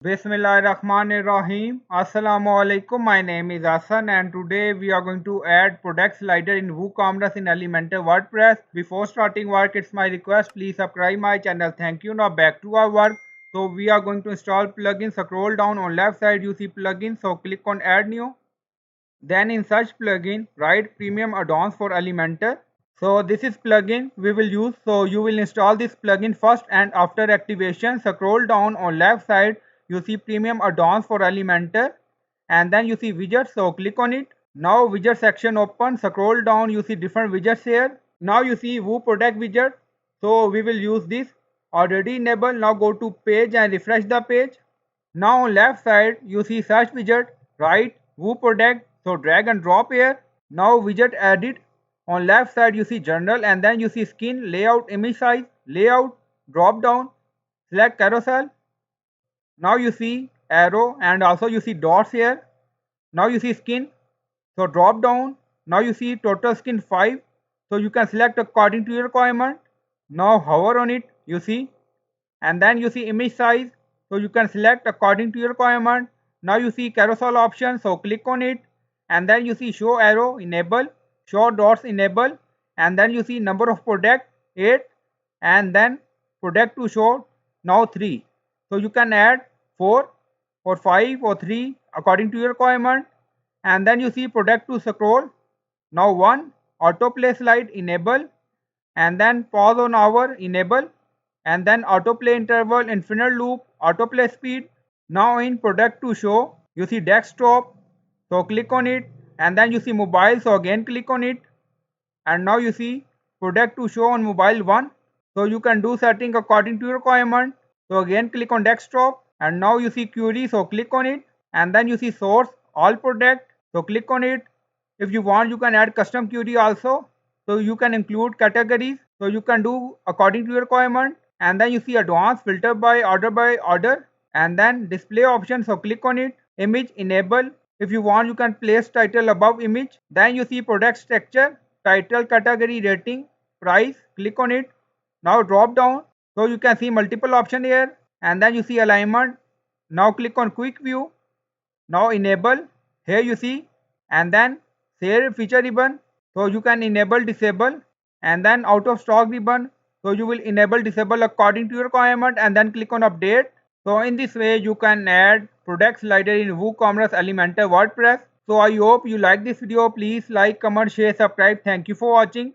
Bismillahirrahmanirrahim. Assalamu alaikum. My name is Hassan and today we are going to add product slider in WooCommerce in Elementor WordPress. Before starting work, it's my request, please subscribe my channel. Thank you. Now back to our work. So we are going to install plugins. Scroll down on left side, you see plugins. So click on add new. Then in search plugin, write premium add-ons for Elementor. So this is plugin we will use. So you will install this plugin first and after activation, scroll down on left side, you see premium add-ons for Elementor and then you see widgets. So click on it. Now widget section open, scroll down, you see different widgets here. Now you see Woo product widget. So we will use this already enabled. Now go to page and refresh the page. Now on left side you see search widget, right Woo product. So drag and drop here. Now widget edit. On left side you see general and then you see skin, layout, image size, layout, drop down, select carousel. Now you see arrow and also you see dots here. Now you see skin. So drop down. Now you see total skin 5. So you can select according to your requirement. Now hover on it, you see. And then you see image size. So you can select according to your requirement. Now you see carousel option. So click on it. And then you see show arrow enable, show dots enable. And then you see number of product 8. And then product to show now 3. So you can add 4 or 5 or 3 according to your requirement. And then you see product to scroll now 1, autoplay slide enable, and then pause on hour enable, and then autoplay interval, infinite loop, autoplay speed. Now in product to show you see desktop, so click on it, and then you see mobile, so again click on it, and now you see product to show on mobile 1. So you can do setting according to your requirement. So again click on desktop, and now you see query, so click on it, and then you see source all product, so click on it. If you want you can add custom query also, so you can include categories, so you can do according to your requirement. And then you see advanced filter by order, and then display option, so click on it. Image enable, if you want you can place title above image. Then you see product structure, title, category, rating, price, click on it. Now drop down, so you can see multiple option here, and then you see alignment. Now click on quick view. Now enable, here you see, and then share feature ribbon, so you can enable disable, and then out of stock ribbon, so you will enable disable according to your requirement, and then click on update. So in this way you can add product slider in WooCommerce Elementor WordPress. So I hope you like this video. Please like, comment, share, subscribe. Thank you for watching.